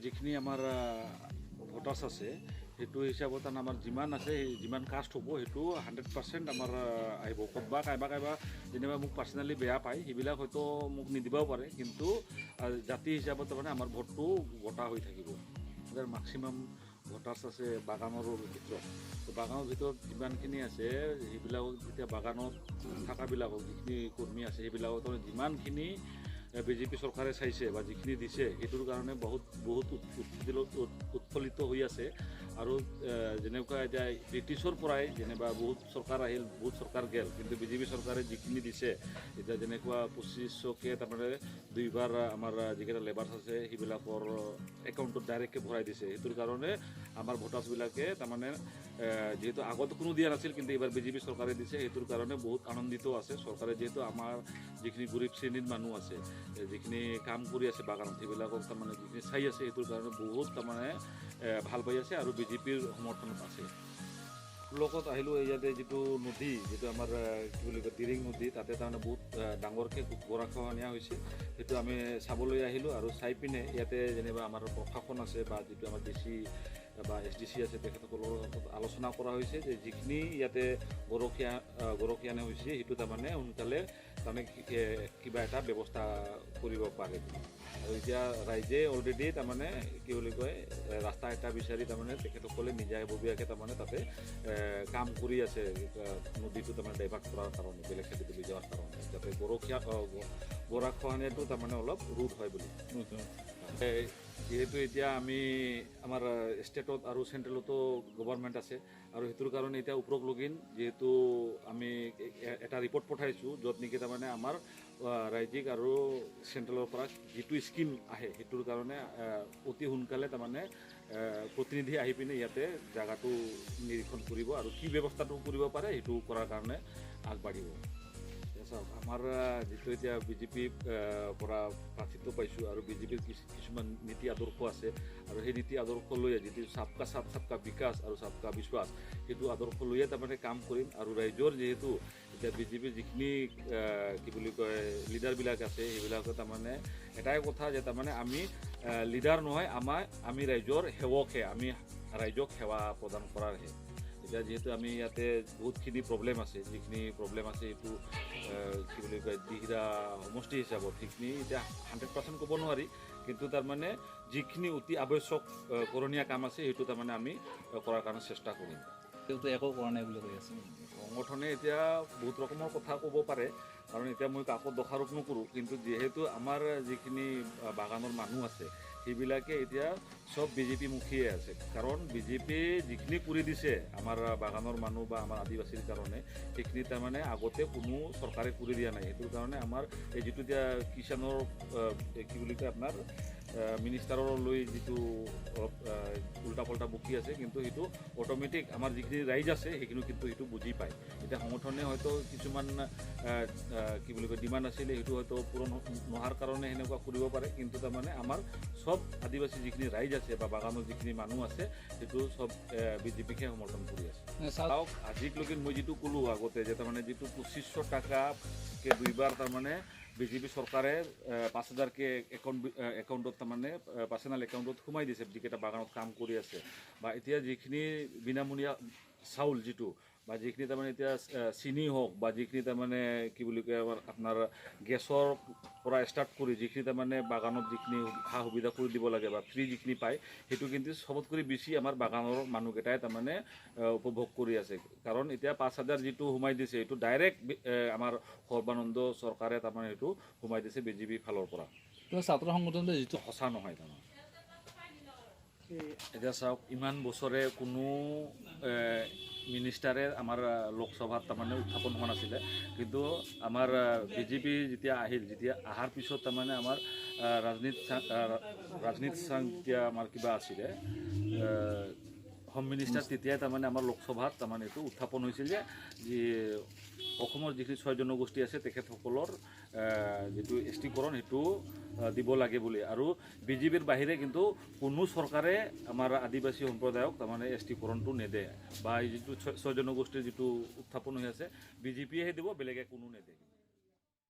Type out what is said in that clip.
যিখিনি আমাৰ ভোটাৰ্ছ আছে সেইটো হিচাপত আমাৰ যিমান আছে যিমান কাষ্ট হ'ব সেইটো 100% আমাৰ আহিব। ক'ৰবাত কাইবা যেনিবা মোক পাৰ্চনেলি বেয়া পায় সেইবিলাক হয়তো মোক নিদিবও পাৰে, কিন্তু জাতি হিচাপত তাৰমানে আমাৰ ভোটটো গোটা হৈ থাকিব। মেক্সিমাম ভোটাৰ্ছ আছে বাগানৰ ভিতৰত। বাগানৰ ভিতৰত যিমানখিনি আছে সেইবিলাকক যেতিয়া বাগানত থকাবিলাকক যিখিনি কৰ্মী আছে সেইবিলাকক যিমানখিনি বিজেপি চৰকাৰে চাইছে বা যিখিনি দিছে সেইটোৰ কাৰণে বহুত উৎফুল্লিত হৈ আছে। আৰু যেনেকুৱা এতিয়া ব্ৰিটিছৰ পৰাই যেনিবা বহুত চৰকাৰ আহিল, বহুত চৰকাৰ গেল, কিন্তু বিজেপি চৰকাৰে যিখিনি দিছে এতিয়া যেনেকুৱা 2500কে তাৰমানে দুইবাৰ আমাৰ যিকেইটা লেবাৰ্ছ আছে সেইবিলাকৰ একাউণ্টত ডাইৰেক্টকৈ ভৰাই দিছে। সেইটোৰ কাৰণে আমাৰ ভোটাৰ্ছবিলাকে তাৰমানে যিহেতু আগতো কোনো দিয়া নাছিল, কিন্তু এইবাৰ বিজেপি চৰকাৰে দিছে, সেইটোৰ কাৰণে বহুত আনন্দিত আছে চৰকাৰে। যিহেতু আমাৰ যিখিনি গৰীব শ্ৰেণীৰ মানুহ আছে, যিখিনি কাম কৰি আছে বাগানত, সেইবিলাকক তাৰমানে যিখিনি চাই আছে সেইটোৰ কাৰণে বহুত তাৰমানে ভাল পাই আছে আৰু বিজেপিৰ সমৰ্থনত আছে। লগত আহিলোঁ ইয়াতে যিটো নদী, যিটো আমাৰ কি বুলি কয় দিৰিং নদী, তাতে তাৰমানে বহুত ডাঙৰকৈ গৰাখহনীয়া হৈছে, সেইটো আমি চাবলৈ আহিলোঁ। আৰু চাই পিনে ইয়াতে যেনিবা আমাৰ প্ৰশাসন আছে বা যিটো আমাৰ DC বা SDC আছে তেখেতসকলৰ আলোচনা কৰা হৈছে যে যিখিনি ইয়াতে গৰখীয়ানে হৈছে সেইটো তাৰমানে সোনকালে তাৰমানে কিবা এটা ব্যৱস্থা কৰিব পাৰে। আৰু এতিয়া ৰাইজে অলৰেডি তাৰমানে কি বুলি কয় ৰাস্তা এটা বিচাৰি তাৰমানে তেখেতসকলে নিজাববীয়াকৈ তাৰমানে তাতে কাম কৰি আছে নদীটো তাৰমানে ডাইভাৰ্ট কৰাৰ কাৰণে, বেলেগ খেতিত লৈ যোৱাৰ কাৰণে, যাতে গৰাখহনীয়াটো তাৰমানে অলপ ৰোধ হয় বুলি। যিহেতু এতিয়া আমি আমাৰ ষ্টেটত আৰু চেণ্ট্ৰেলতো গভৰ্ণমেণ্ট আছে, আৰু সেইটোৰ কাৰণে এতিয়া ওপৰক লগিন যিহেতু আমি এটা ৰিপৰ্ট পঠাইছোঁ য'ত নেকি তাৰমানে আমাৰ ৰাজ্যিক আৰু চেণ্ট্ৰেলৰ পৰা যিটো স্কিম আহে সেইটোৰ কাৰণে অতি সোনকালে তাৰমানে প্ৰতিনিধি আহি পিনে ইয়াতে জেগাটো নিৰীক্ষণ কৰিব আৰু কি ব্যৱস্থাটো কৰিব পাৰে সেইটো কৰাৰ কাৰণে আগবাঢ়িব। চাওক, আমাৰ যিটো এতিয়া বিজেপিৰ পৰা প্ৰাৰ্থিত্ব পাইছোঁ আৰু বিজেপিৰ কিছুমান নীতি আদৰ্শ আছে, আৰু সেই নীতি আদৰ্শ লৈয়ে যিটো চাবকা সাথ চাবকা বিকাশ আৰু চাবকা বিশ্বাস সেইটো আদৰ্শ লৈয়ে তাৰমানে কাম কৰিম। আৰু ৰাইজৰ যিহেতু এতিয়া বিজেপিৰ যিখিনি কি বুলি কয় লিডাৰবিলাক আছে সেইবিলাকে তাৰমানে এটাই কথা যে তাৰমানে আমি লিডাৰ নহয়, আমি ৰাইজৰ সেৱকহে, আমি ৰাইজক সেৱা প্ৰদান কৰাৰহে। এতিয়া যিহেতু আমি ইয়াতে বহুতখিনি প্ৰব্লেম আছে, যিখিনি প্ৰব্লেম আছে সেইটো কি বুলি কয় দিহিৰা সমষ্টি হিচাপত সেইখিনি এতিয়া 100% ক'ব নোৱাৰি, কিন্তু তাৰমানে যিখিনি অতি আৱশ্যক কৰণীয় কাম আছে সেইটো তাৰমানে আমি কৰাৰ কাৰণে চেষ্টা কৰিম। তেওঁতো একো কৰা নাই বুলি কৈ আছে। সংগঠনে এতিয়া বহুত ৰকমৰ কথা ক'ব পাৰে, কাৰণ এতিয়া মই কাকো দোষাৰোপ নকৰোঁ, কিন্তু যিহেতু আমাৰ যিখিনি বাগানৰ মানুহ আছে সেইবিলাকে এতিয়া চব বিজেপিমুখীয়ে আছে। কাৰণ বিজেপি যিখিনি কৰি দিছে আমাৰ বাগানৰ মানুহ বা আমাৰ আদিবাসীৰ কাৰণে সেইখিনি তাৰমানে আগতে কোনো চৰকাৰে কৰি দিয়া নাই। সেইটোৰ কাৰণে আমাৰ এই যিটো এতিয়া কিষাণৰ কি বুলি কয় আপোনাৰ মিনিষ্টাৰলৈ যিটো অলপ উল্টা পাল্টা বকি আছে, কিন্তু সেইটো অট'মেটিক আমাৰ যিখিনি ৰাইজ আছে সেইখিনি কিন্তু সেইটো বুজি পায়। এতিয়া সংগঠনে হয়তো কিছুমান কি বুলি কয় ডিমাণ্ড আছিলে সেইটো হয়তো পূৰণ নোহোৱাৰ কাৰণে সেনেকুৱা কৰিব পাৰে, কিন্তু তাৰমানে আমাৰ চব আদিবাসী যিখিনি ৰাইজ আছে বা বাগানৰ যিখিনি মানুহ আছে সেইটো চব বিজেপিকে সমৰ্থন কৰি আছে। চাওক, আজিলৈকে মই যিটো ক'লোঁ আগতে যে তাৰমানে যিটো 2500 টাকাকে দুইবাৰ তাৰমানে বিজেপি চৰকাৰে 5000কে একাউণ্টত তাৰমানে পাৰ্চনেল একাউণ্টত সোমাই দিছে যিকেইটা বাগানত কাম কৰি আছে, বা এতিয়া যিখিনি বিনামূলীয়া চাউল যিটো বা যিখিনি তাৰমানে এতিয়া চিনি হওক বা যিখিনি তাৰমানে কি বুলি কয় আপোনাৰ গেছৰ পৰা ষ্টাৰ্ট কৰি যিখিনি তাৰমানে বাগানত যিখিনি সা সুবিধা কৰি দিব লাগে বা ফ্ৰী যিখিনি পায় সেইটো কিন্তু চবতকৈ বেছি আমাৰ বাগানৰ মানুহকেইটাই তাৰমানে উপভোগ কৰি আছে। কাৰণ এতিয়া 5000 যিটো সোমাই দিছে সেইটো ডাইৰেক্ট আমাৰ সৰ্বানন্দ চৰকাৰে তাৰমানে সেইটো সোমাই দিছে বিজেপিৰ ফালৰ পৰা। ছাত্ৰ সংগঠনটো যিটো সঁচা নহয় তাৰমানে। এতিয়া চাওক, ইমান বছৰে কোনো মিনিষ্টাৰে আমাৰ লোকসভাত তাৰমানে উত্থাপন হোৱা নাছিলে, কিন্তু আমাৰ বিজেপি যেতিয়া অহাৰ পিছত তাৰমানে আমাৰ ৰাজনীতি চাং যেতিয়া আমাৰ কিবা আছিলে হোম মিনিষ্টাৰ, তেতিয়াই তাৰমানে আমাৰ লোকসভাত তাৰমানে এইটো উত্থাপন হৈছিল যে অসমৰ যিখিনি 6 জনগোষ্ঠী আছে তেখেতসকলৰ যিটো ST-কৰণ সেইটো দিব লাগে বুলি। আৰু বিজেপিৰ বাহিৰে কিন্তু কোনো চৰকাৰে আমাৰ আদিবাসী সম্প্ৰদায়ক তাৰমানে ST-কৰণটো নেদে, বা এই যিটো 6 জনগোষ্ঠীৰ যিটো উত্থাপন হৈ আছে বিজেপিয়েহে দিব, বেলেগে কোনো নেদে।